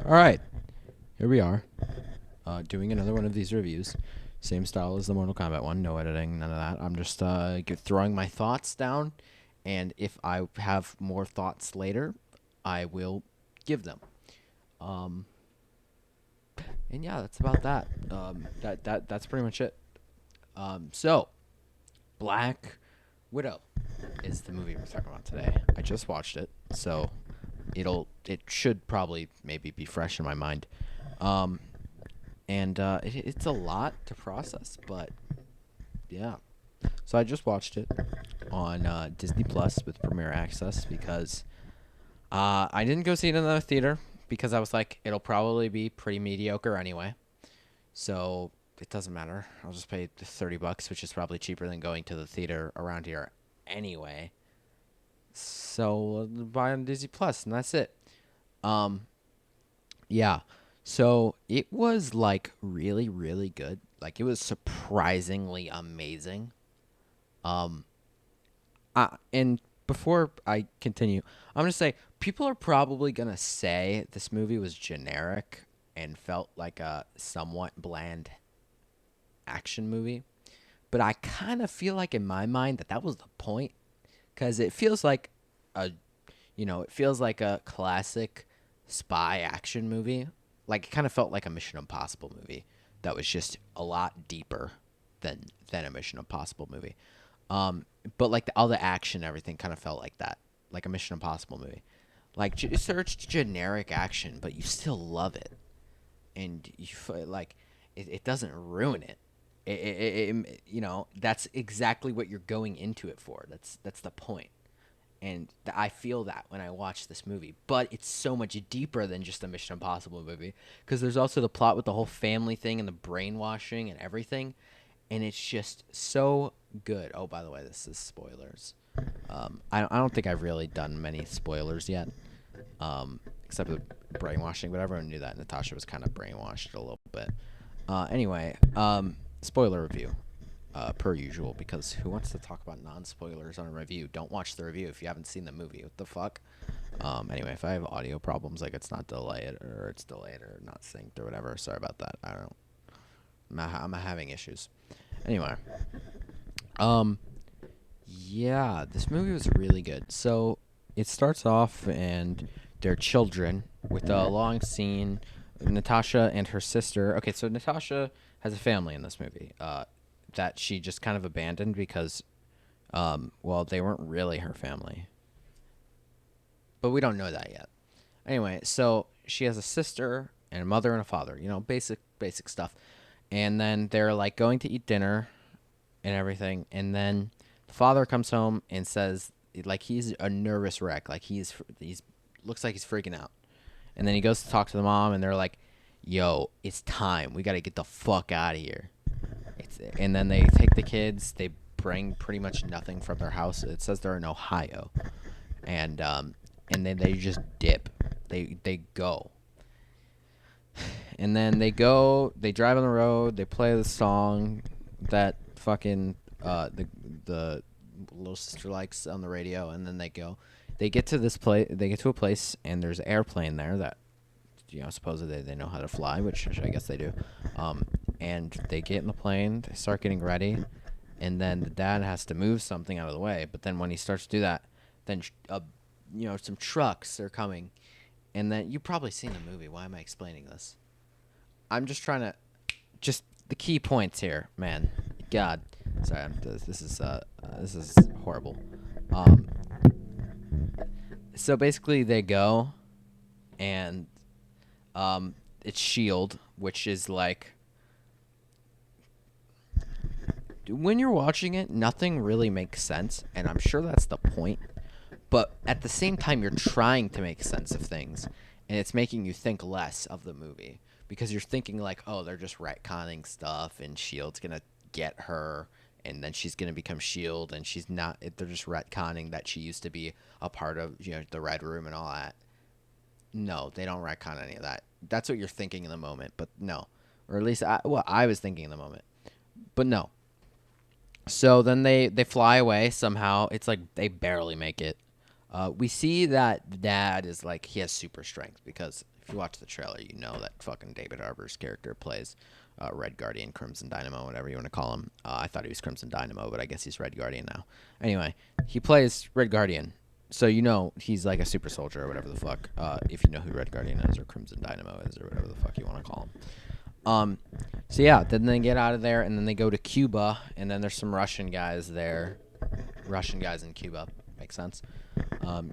All right, here we are, doing another one of these reviews. Same style as the Mortal Kombat one, no editing, none of that. I'm just throwing my thoughts down, and if I have more thoughts later, I will give them. Um, and yeah, that's about that. That's pretty much it. So Black Widow is the movie we're talking about today. I just watched it, so it should probably maybe be fresh in my mind. Um, and it's a lot to process, but yeah. So I just watched it on Disney Plus with Premiere Access because I didn't go see it in the theater because I was like, it'll probably be pretty mediocre anyway. So it doesn't matter. I'll just pay $30, which is probably cheaper than going to the theater around here anyway. So buy on Disney Plus, and that's it. Um, yeah. So it was like really, really good. Like it was surprisingly amazing. Um, and before I continue, I'm gonna say people are probably gonna say this movie was generic and felt like a somewhat bland action movie. But I kind of feel like in my mind that was the point, because it feels like a, it feels like a classic spy action movie. Like it kind of felt like a Mission Impossible movie that was just a lot deeper than a Mission Impossible movie. Um, but like all the action, and everything kind of felt like that, like a Mission Impossible movie. Like search generic action, but you still love it, and like it doesn't ruin it. That's exactly what you're going into it for. That's the point. And I feel that when I watch this movie, but it's so much deeper than just a Mission Impossible movie, because there's also the plot with the whole family thing and the brainwashing and everything, and it's just so good. Oh, by the way, this is spoilers. I don't think I've really done many spoilers yet, except with brainwashing, but everyone knew that Natasha was kind of brainwashed a little bit. Anyway, spoiler review, per usual, because who wants to talk about non-spoilers on a review? Don't watch the review if you haven't seen the movie. What the fuck? Anyway, if I have audio problems, like it's not delayed or it's delayed or not synced or whatever, sorry about that. I don't know. I'm having issues. Anyway, um, yeah, this movie was really good. So it starts off and they're children with a long scene. Natasha and her sister. Okay, so Natasha has a family in this movie. That she just kind of abandoned because, well, they weren't really her family, but we don't know that yet. Anyway, so she has a sister and a mother and a father. Basic stuff. And then they're like going to eat dinner and everything, and then the father comes home and says like he's a nervous wreck, like he's looks like he's freaking out, and then he goes to talk to the mom, and they're like, "Yo, it's time. We got to get the fuck out of here." And then they take the kids. They bring pretty much nothing from their house. It says they're in Ohio, and and then they just dip. They go, and then they go. They drive on the road. They play the song that fucking the little sister likes on the radio, and then they go. They get to this place. They get to a place, and there's an airplane there that supposedly they know how to fly, which I guess they do. And they get in the plane. They start getting ready, and then the dad has to move something out of the way. But then when he starts to do that, then some trucks are coming, and then you've probably seen the movie. Why am I explaining this? I'm just trying to just the key points here, man. God, sorry, this is horrible. Um, so basically, they go, and it's Shield, which is like when you're watching it, nothing really makes sense, and I'm sure that's the point. But at the same time, you're trying to make sense of things, and it's making you think less of the movie because you're thinking like, oh, they're just retconning stuff, and Shield's gonna get her, and then she's gonna become Shield, and she's not. They're just retconning that she used to be a part of the Red Room and all that. No, they don't retcon any of that. That's what you're thinking in the moment, but no, or at least I was thinking in the moment, but no. So then they fly away somehow. It's like they barely make it. We see that the dad is like he has super strength because If you watch the trailer, you know that fucking David Harbour's character plays Red Guardian, Crimson Dynamo, whatever you want to call him. I thought he was Crimson Dynamo, but I guess he's Red Guardian now. Anyway, he plays Red Guardian. So you know he's like a super soldier or whatever the fuck, if you know who Red Guardian is or Crimson Dynamo is or whatever the fuck you want to call him. So yeah, then they get out of there and then they go to Cuba and then there's some Russian guys there. Russian guys in Cuba. Makes sense.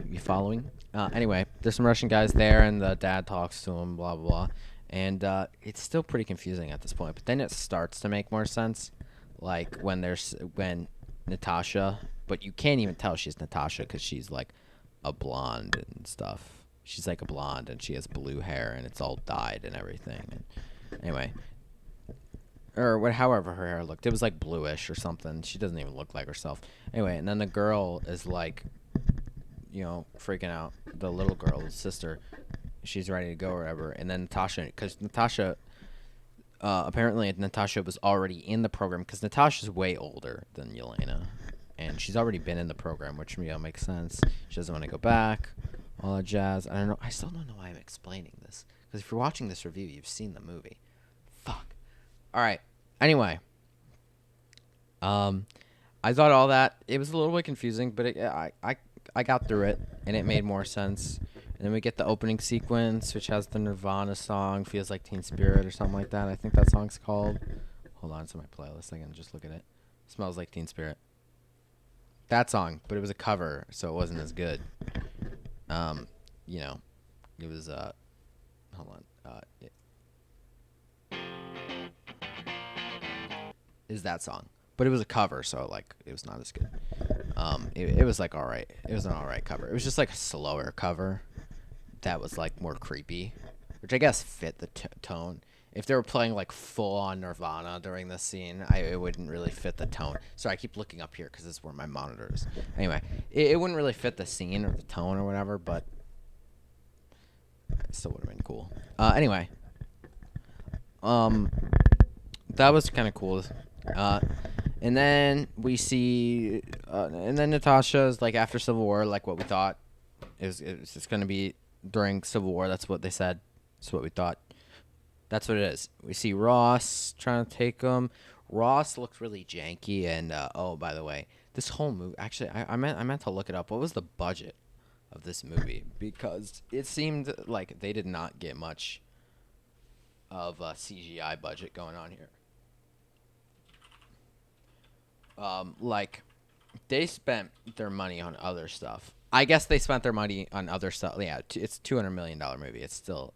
You following? Anyway, there's some Russian guys there and the dad talks to him, blah, blah, blah. And it's still pretty confusing at this point, but then it starts to make more sense. Like when Natasha, but you can't even tell she's Natasha because she's like a blonde and stuff. She's like a blonde and she has blue hair and it's all dyed and everything. And anyway, or however her hair looked, it was like bluish or something. She doesn't even look like herself. Anyway, and then the girl is like, freaking out. The little girl, the sister, she's ready to go or whatever. And then because Natasha, apparently Natasha was already in the program because Natasha's way older than Yelena. And she's already been in the program, which makes sense. She doesn't want to go back, all that jazz. I don't know. I still don't know why I'm explaining this. Because if you're watching this review, you've seen the movie. Fuck. All right. Anyway. I thought all that, it was a little bit confusing, but I got through it, and it made more sense. And then we get the opening sequence, which has the Nirvana song, Feels Like Teen Spirit or something like that. I think that song's called. Hold on, it's on my playlist. I can just look at it. Smells Like Teen Spirit. That song, but it was a cover, so it wasn't as good. It was, hold on. Is that song. But it was a cover, so, like, it was not as good. It was, like, all right. It was an all right cover. It was just, like, a slower cover that was, like, more creepy, which I guess fit the tone. If they were playing, like, full-on Nirvana during this scene, it wouldn't really fit the tone. Sorry, I keep looking up here because this is where my monitor is. Anyway, it wouldn't really fit the scene or the tone or whatever, but it still would have been cool. Anyway, that was kind of cool. And then we see, and then Natasha's, like, after Civil War, like what we thought. It was just going to be during Civil War. That's what they said. That's what we thought. That's what it is. We see Ross trying to take him. Ross looked really janky. And, oh, by the way, this whole movie, actually, I meant to look it up. What was the budget of this movie? Because it seemed like they did not get much of a CGI budget going on here. Like, they spent their money on other stuff. I guess they spent their money on other stuff. Yeah, it's a $200 million movie. It's still,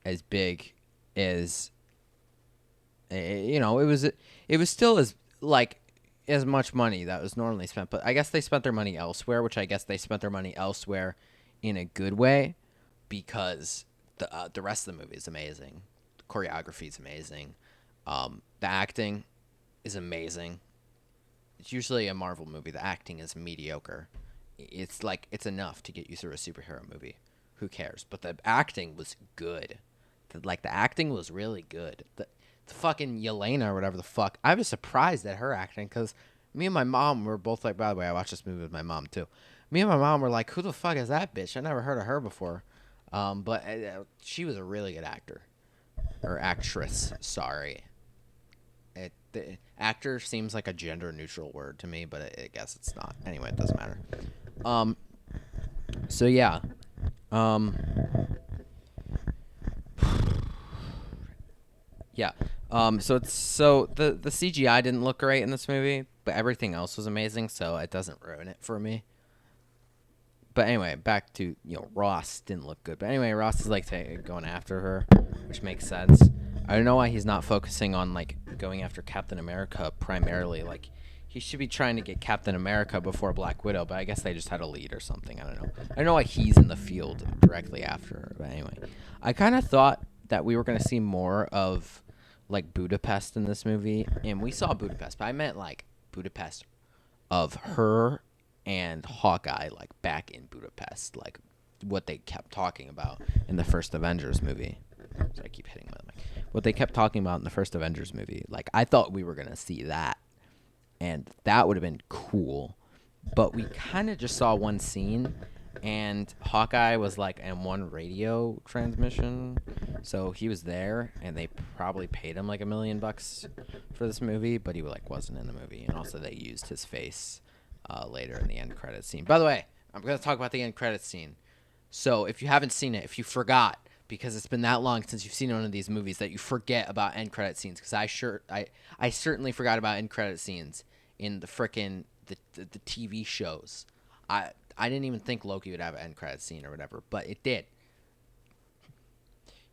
as big as, it was still as much money that was normally spent. But I guess they spent their money elsewhere, which I guess they spent their money elsewhere in a good way because the rest of the movie is amazing. The choreography is amazing. The acting is amazing. It's usually a Marvel movie. The acting is mediocre. It's like it's enough to get you through a superhero movie. Who cares? But the acting was good. The acting was really good. The fucking Yelena or whatever the fuck. I was surprised at her acting because me and my mom were both like, by the way, I watched this movie with my mom too. Me and my mom were like, who the fuck is that bitch? I never heard of her before. But she was a really good actor. Or actress, sorry. The actor seems like a gender neutral word to me, but I guess it's not. Anyway, it doesn't matter. So yeah. Yeah. So the CGI didn't look great in this movie, but everything else was amazing, so it doesn't ruin it for me. But anyway, back to, Ross didn't look good. But anyway, Ross is like going after her, which makes sense. I don't know why he's not focusing on like going after Captain America primarily. Like, he should be trying to get Captain America before Black Widow, but I guess they just had a lead or something. I don't know. I don't know why he's in the field directly after her. But anyway, I kind of thought that we were going to see more of like Budapest in this movie, and we saw Budapest, but I meant like Budapest of her and Hawkeye, like back in Budapest, like what they kept talking about in the first Avengers movie. So I keep hitting my mic. What they kept talking about in the first Avengers movie, like I thought we were gonna see that, and that would have been cool. But we kind of just saw one scene, and Hawkeye was like M1 radio transmission, so he was there, and they probably paid him like $1 million for this movie, but he like wasn't in the movie, and also they used his face later in the end credit scene. By the way, I'm gonna talk about the end credit scene. So if you haven't seen it, if you forgot, because it's been that long since you've seen one of these movies that you forget about end credit scenes, because I certainly forgot about end credit scenes in the frickin' the TV shows. I didn't even think Loki would have an end credit scene or whatever, but it did.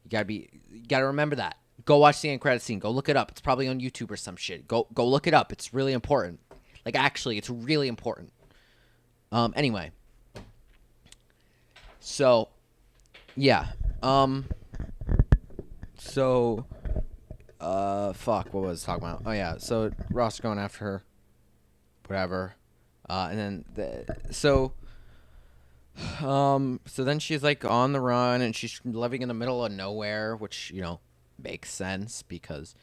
You gotta remember that. Go watch the end credit scene. Go look it up. It's probably on YouTube or some shit. Go look it up. It's really important. Like actually, it's really important. Anyway. So, yeah. So, fuck. What was I talking about? Oh yeah. So Ross going after her. Whatever. And then so then she's like on the run and she's living in the middle of nowhere, which, makes sense because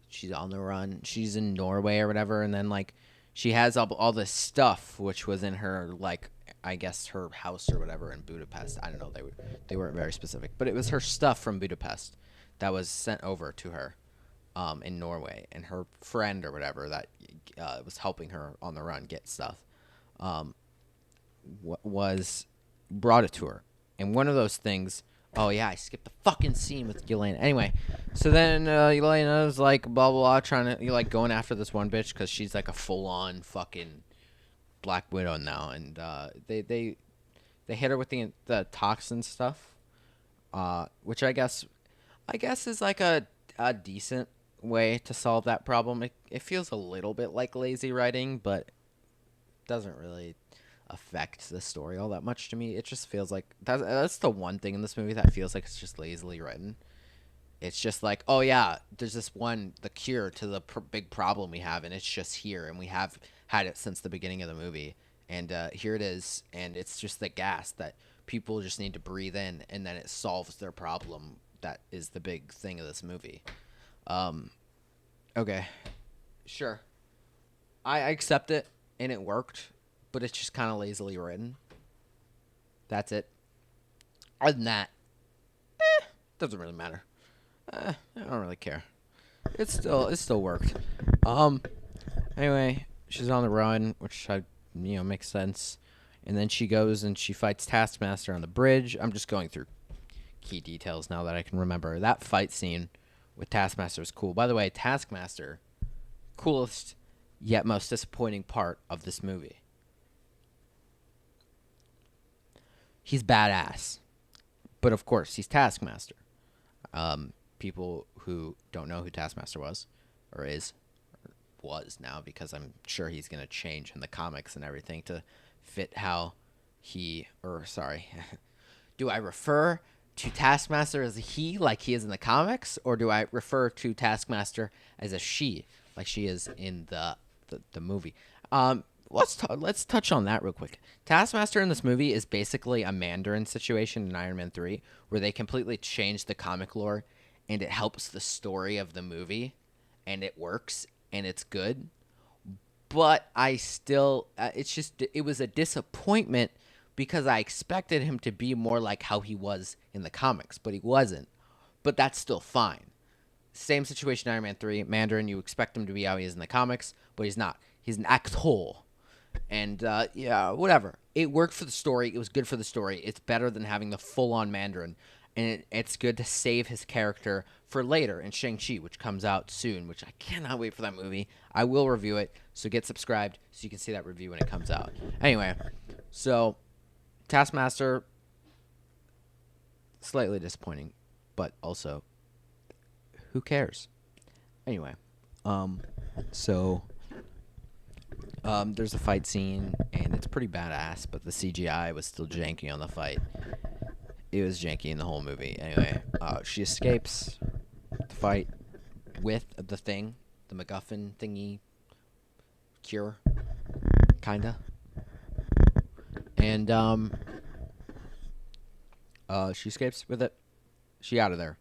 she's on the run. She's in Norway or whatever. And then like she has all this stuff, which was in her, like, I guess her house or whatever in Budapest. I don't know. They weren't very specific, but it was her stuff from Budapest that was sent over to her in Norway, and her friend or whatever that was helping her on the run get stuff was brought it to her. And one of those things, oh yeah, I skipped the fucking scene with Yelena. Anyway, so then Yelena's like blah blah, trying to like going after this one bitch because she's like a full on fucking Black Widow now, and they hit her with the toxin stuff, which I guess is like a decent way to solve that problem. It feels a little bit like lazy writing, but doesn't really affect the story all that much to me. It just feels like that's the one thing in this movie that feels like it's just lazily written. It's just like, oh yeah, there's the cure to the big problem we have, and it's just here, and we have had it since the beginning of the movie, and here it is, and it's just the gas that people just need to breathe in, and then it solves their problem. That is the big thing of this movie. Okay, sure, I accept it, and it worked, but it's just kind of lazily written. That's it. Other than that, doesn't really matter. I don't really care. It still worked. Anyway, she's on the run, which makes sense. And then she goes and she fights Taskmaster on the bridge. I'm just going through key details now that I can remember. That fight scene with Taskmaster is cool. By the way, Taskmaster, coolest yet most disappointing part of this movie. He's badass, but of course he's Taskmaster. People who don't know who Taskmaster was now, because I'm sure he's going to change in the comics and everything to fit how do I refer to Taskmaster as a he like he is in the comics, or do I refer to Taskmaster as a she like she is in the movie? Let's touch on that real quick. Taskmaster in this movie is basically a Mandarin situation in Iron Man 3, where they completely change the comic lore, and it helps the story of the movie, and it works, and it's good. But I still, it was a disappointment because I expected him to be more like how he was in the comics, but he wasn't. But that's still fine. Same situation in Iron Man 3. Mandarin, you expect him to be how he is in the comics, but he's not. He's an actor. And, yeah, whatever. It worked for the story. It was good for the story. It's better than having the full-on Mandarin. And it's good to save his character for later in Shang-Chi, which comes out soon, which I cannot wait for that movie. I will review it, so get subscribed so you can see that review when it comes out. Anyway, so Taskmaster, slightly disappointing, but also, who cares? Anyway, there's a fight scene, and it's pretty badass, but the CGI was still janky on the fight. It was janky in the whole movie. Anyway, she escapes the fight with the thing, the MacGuffin thingy, cure, kinda. And, she escapes with it. She out of there.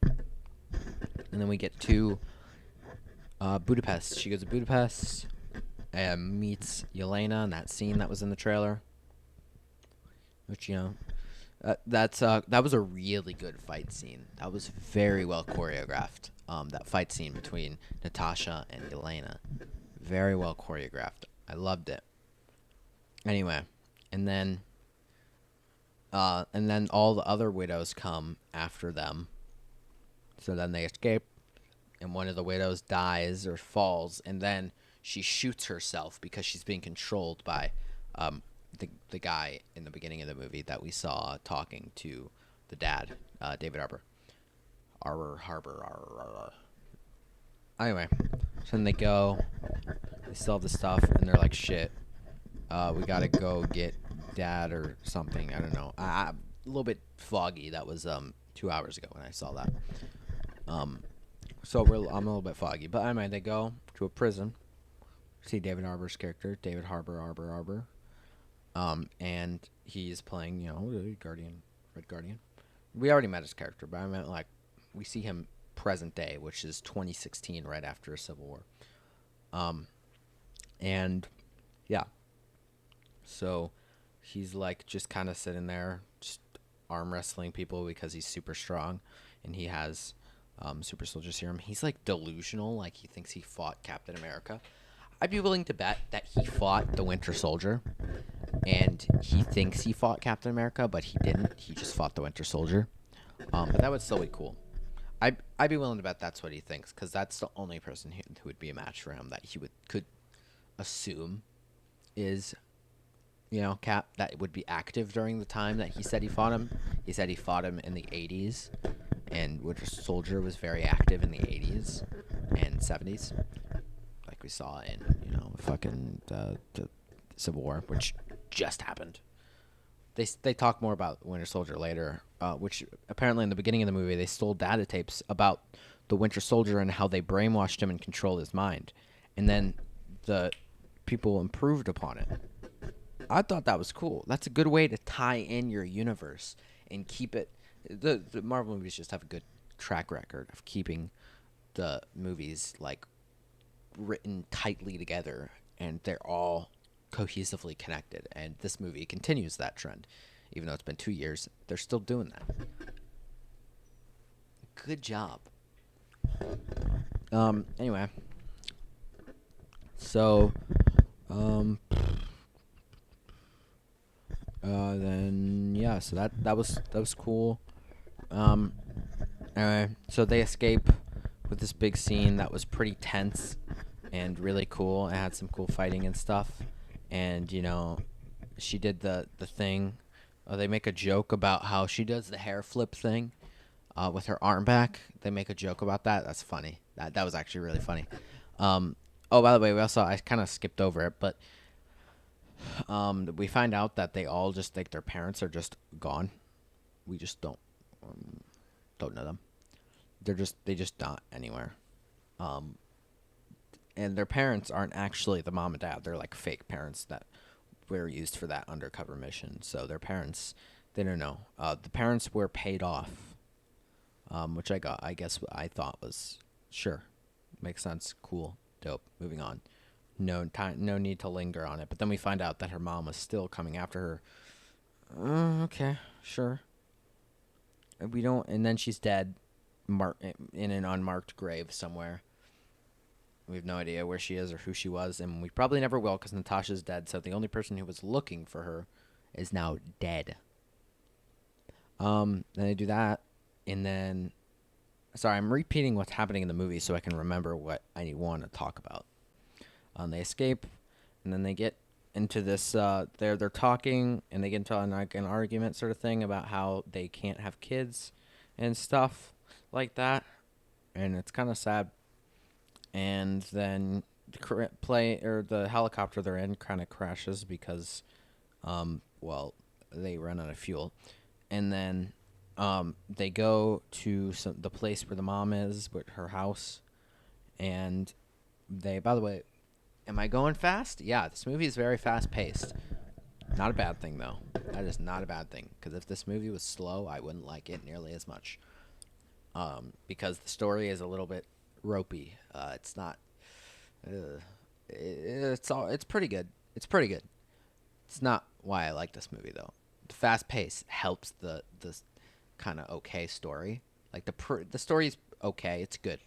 And then we get to, Budapest. She goes to Budapest and meets Yelena in that scene that was in the trailer. Which, That was a really good fight scene. That was very well choreographed. That fight scene between Natasha and Elena, very well choreographed. I loved it. Anyway, and then all the other widows come after them. So then they escape, and one of the widows dies or falls, and then she shoots herself because she's being controlled by the guy in the beginning of the movie that we saw talking to the dad, David Harbour. Arbor. Anyway, so then they go, they still have the stuff, and they're like, shit, we gotta go get dad or something. I don't know. A little bit foggy. That was 2 hours ago when I saw that. So I'm a little bit foggy. But anyway, they go to a prison. See David Harbour's character, David Harbour. And he's playing, Guardian, Red Guardian. We already met his character, but I meant like we see him present day, which is 2016, right after a civil war. And yeah, so he's like just kind of sitting there, just arm wrestling people because he's super strong, and he has super soldier serum. He's like delusional, like he thinks he fought Captain America. I'd be willing to bet that he fought the Winter Soldier, and he thinks he fought Captain America, but he didn't. He just fought the Winter Soldier. But that would still be cool. I'd be willing to bet that's what he thinks, because that's the only person who would be a match for him that he could assume is, Cap, that would be active during the time that he said he fought him. He said he fought him in the 80s, and Winter Soldier was very active in the 80s and 70s, like we saw in, fucking the Civil War, which just happened. They talk more about Winter Soldier later, which apparently in the beginning of the movie they stole data tapes about the Winter Soldier and how they brainwashed him and controlled his mind, and then the people improved upon it. I thought that was cool. That's a good way to tie in your universe and keep it. The Marvel movies just have a good track record of keeping the movies like written tightly together, and they're all cohesively connected. And this movie continues that trend, even though it's been 2 years. They're still doing that. Good job. Anyway, so um, then yeah, so that was cool. Um, anyway, so they escape with this big scene that was pretty tense and really cool. It had some cool fighting and stuff, and she did the thing. They make a joke about how she does the hair flip thing with her arm back. They make a joke about that. That's funny. That was actually really funny. Oh, by the way, I kind of skipped over it, but we find out that they all just think their parents are just gone. We just don't know them. They just not anywhere. And their parents aren't actually the mom and dad. They're like fake parents that were used for that undercover mission. So their parents, they don't know. The parents were paid off, which I guess I thought was sure, makes sense, cool, dope. Moving on. No need to linger on it. But then we find out that her mom was still coming after her. Okay, sure. We don't, and then she's dead, in an unmarked grave somewhere. We have no idea where she is or who she was, and we probably never will because Natasha's dead. So the only person who was looking for her is now dead. Then they do that, and then, sorry, I'm repeating what's happening in the movie so I can remember what I want to talk about. They escape, and then they get into this. They're talking, and they get into an argument sort of thing about how they can't have kids, and stuff like that, and it's kind of sad. And then the helicopter they're in kind of crashes because, they run out of fuel, and then they go to the place where the mom is, with her house, and by the way, am I going fast? Yeah, this movie is very fast paced. Not a bad thing, though. That is not a bad thing. Because if this movie was slow, I wouldn't like it nearly as much. Because the story is a little bit ropey. It's not. It's pretty good. It's pretty good. It's not why I like this movie, though. the fast pace helps the kind of okay story. Like the story's okay. It's good.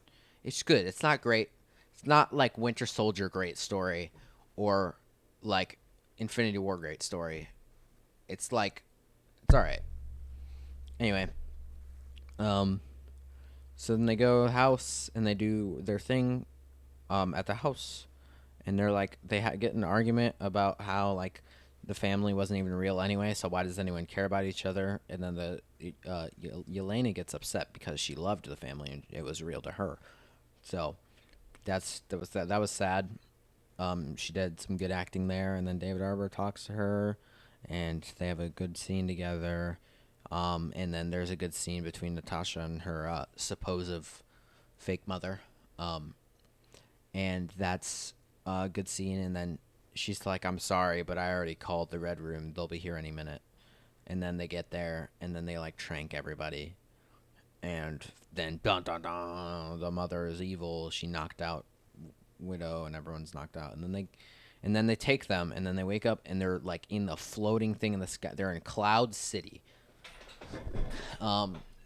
It's good. It's not great. It's not like Winter Soldier great story, or like Infinity War great story. It's like it's all right. Anyway, um, so then they go house and they do their thing, at the house, and they're like get an argument about how like the family wasn't even real anyway, so why does anyone care about each other? And then Yelena gets upset because she loved the family and it was real to her. So that was sad. She did some good acting there, and then David Arbor talks to her, and they have a good scene together. And then there's a good scene between Natasha and her supposed fake mother. And that's a good scene. And then she's like, "I'm sorry, but I already called the Red Room. They'll be here any minute." And then they get there, and then they like trank everybody, and then dun dun dun, the mother is evil. She knocked out Widow, and everyone's knocked out. And then they take them, and then they wake up, and they're like in the floating thing in the sky. They're in Cloud City.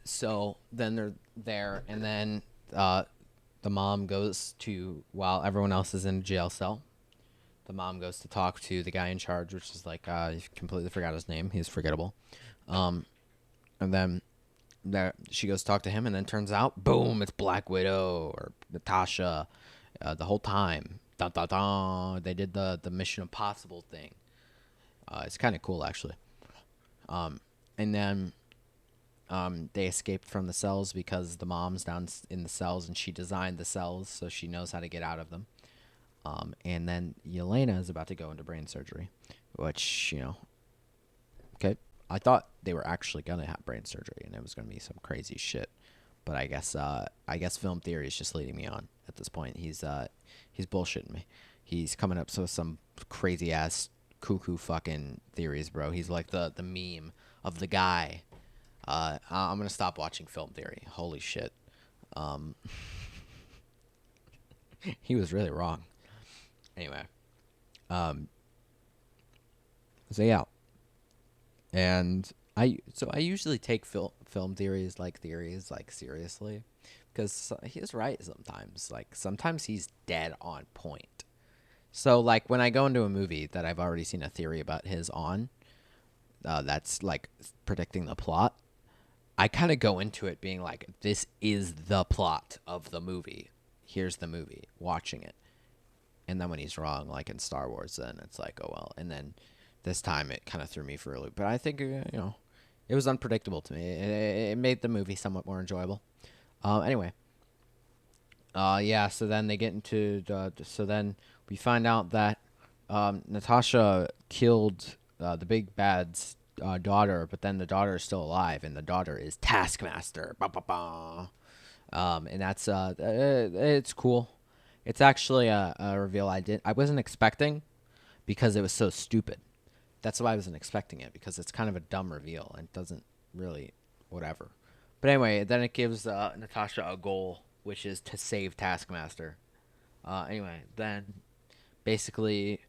So then they're there, and then the mom goes to, while everyone else is in a jail cell, the mom goes to talk to the guy in charge, which is like, I completely forgot his name. He's forgettable. And then she goes to talk to him, and then turns out, boom, it's Black Widow or Natasha the whole time. Dun, dun, dun. They did the Mission Impossible thing. It's kind of cool, actually. And then they escaped from the cells because the mom's down in the cells, and she designed the cells, so she knows how to get out of them. And then Yelena is about to go into brain surgery, which, okay. I thought they were actually gonna have brain surgery, and it was gonna be some crazy shit. But I guess film theory is just leading me on at this point. He's bullshitting me. He's coming up with some crazy ass cuckoo fucking theories, bro. He's like the meme of the guy. I'm gonna stop watching film theory. Holy shit. Um, he was really wrong. Anyway, um, so yeah, and I usually take film theories like seriously, because he's right sometimes. Like sometimes he's dead on point. So like when I go into a movie that I've already seen a theory about his on, that's like predicting the plot. I kind of go into it being like, this is the plot of the movie. Here's the movie. Watching it. And then when he's wrong, like in Star Wars, then it's like, oh well. And then this time it kind of threw me for a loop. But I think it was unpredictable to me. It made the movie somewhat more enjoyable. Anyway, yeah. So then they get into so then we find out that Natasha killed the big bad's daughter, but then the daughter is still alive, and the daughter is Taskmaster. Ba, ba, ba. And that's it's cool. It's actually a reveal I wasn't expecting, because it was so stupid. That's why I wasn't expecting it, because it's kind of a dumb reveal and it doesn't really whatever. But anyway, then it gives Natasha a goal, which is to save Taskmaster. Anyway, then basically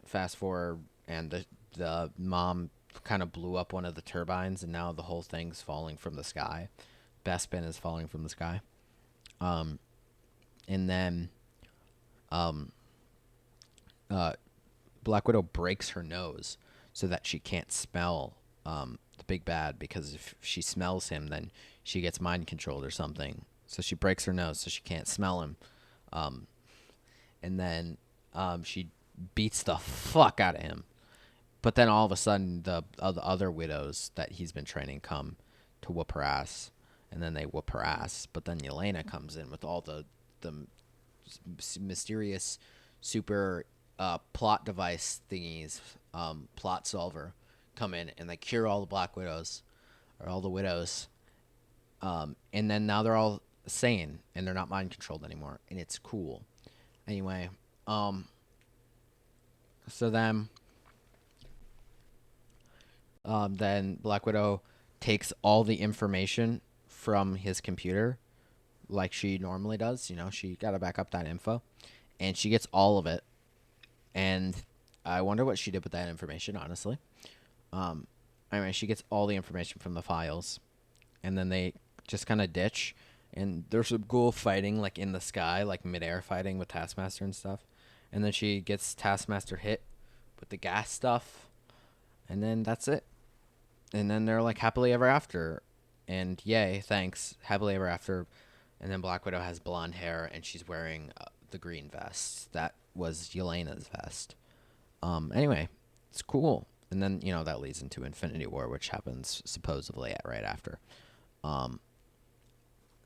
fast forward, and the mom kind of blew up one of the turbines, and now the whole thing's falling from the sky. Bespin is falling from the sky. And then Black Widow breaks her nose so that she can't smell the big bad, because if she smells him, then she gets mind controlled or something. So she breaks her nose so she can't smell him. And then she beats the fuck out of him. But then all of a sudden, the other widows that he's been training come to whoop her ass, and then they whoop her ass. But then Yelena comes in with all the mysterious, super plot device thingies, plot solver, come in, and they cure all the Black Widows, or all the widows. And then now they're all sane, and they're not mind controlled anymore, and it's cool. Anyway, so then Black Widow takes all the information from his computer, like she normally does. She got to back up that info, and she gets all of it. And I wonder what she did with that information, honestly. Anyway, she gets all the information from the files, and then they just kind of ditch. And there's a ghoul fighting like in the sky, like midair fighting with Taskmaster and stuff. And then she gets Taskmaster hit with the gas stuff, and then that's it. And then they're like happily ever after, and yay, thanks, happily ever after. And then Black Widow has blonde hair and she's wearing the green vest. That was Yelena's vest. Anyway, it's cool. And then that leads into Infinity War, which happens supposedly right after. Um,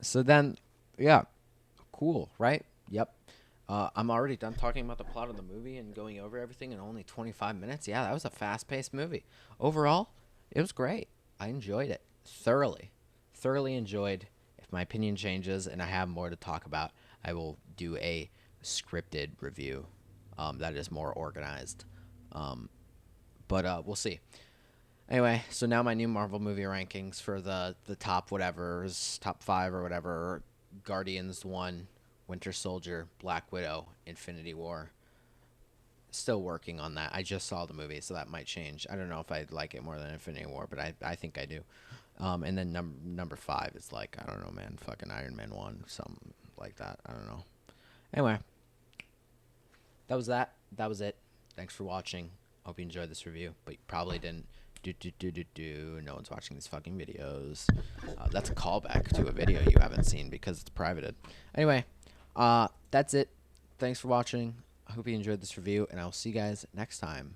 so then, yeah, cool, right? Yep. I'm already done talking about the plot of the movie and going over everything in only 25 minutes. Yeah, that was a fast-paced movie. Overall, it was great. I enjoyed it thoroughly. Thoroughly enjoyed. If my opinion changes and I have more to talk about, I will do a scripted review that is more organized. But we'll see. Anyway, so now my new Marvel movie rankings for the top whatever's top 5 or whatever: Guardians 1, Winter Soldier, Black Widow, Infinity War. Still working on that. I just saw the movie, so that might change. I don't know if I like it more than Infinity War, but I think I do. And then number 5 is like, I don't know, man, fucking Iron Man 1, something like that. I don't know. Anyway, that was that. That was it. Thanks for watching. Hope you enjoyed this review, but you probably didn't. No one's watching these fucking videos. That's a callback to a video you haven't seen because it's privated. Anyway, that's it. Thanks for watching. I hope you enjoyed this review, and I'll see you guys next time.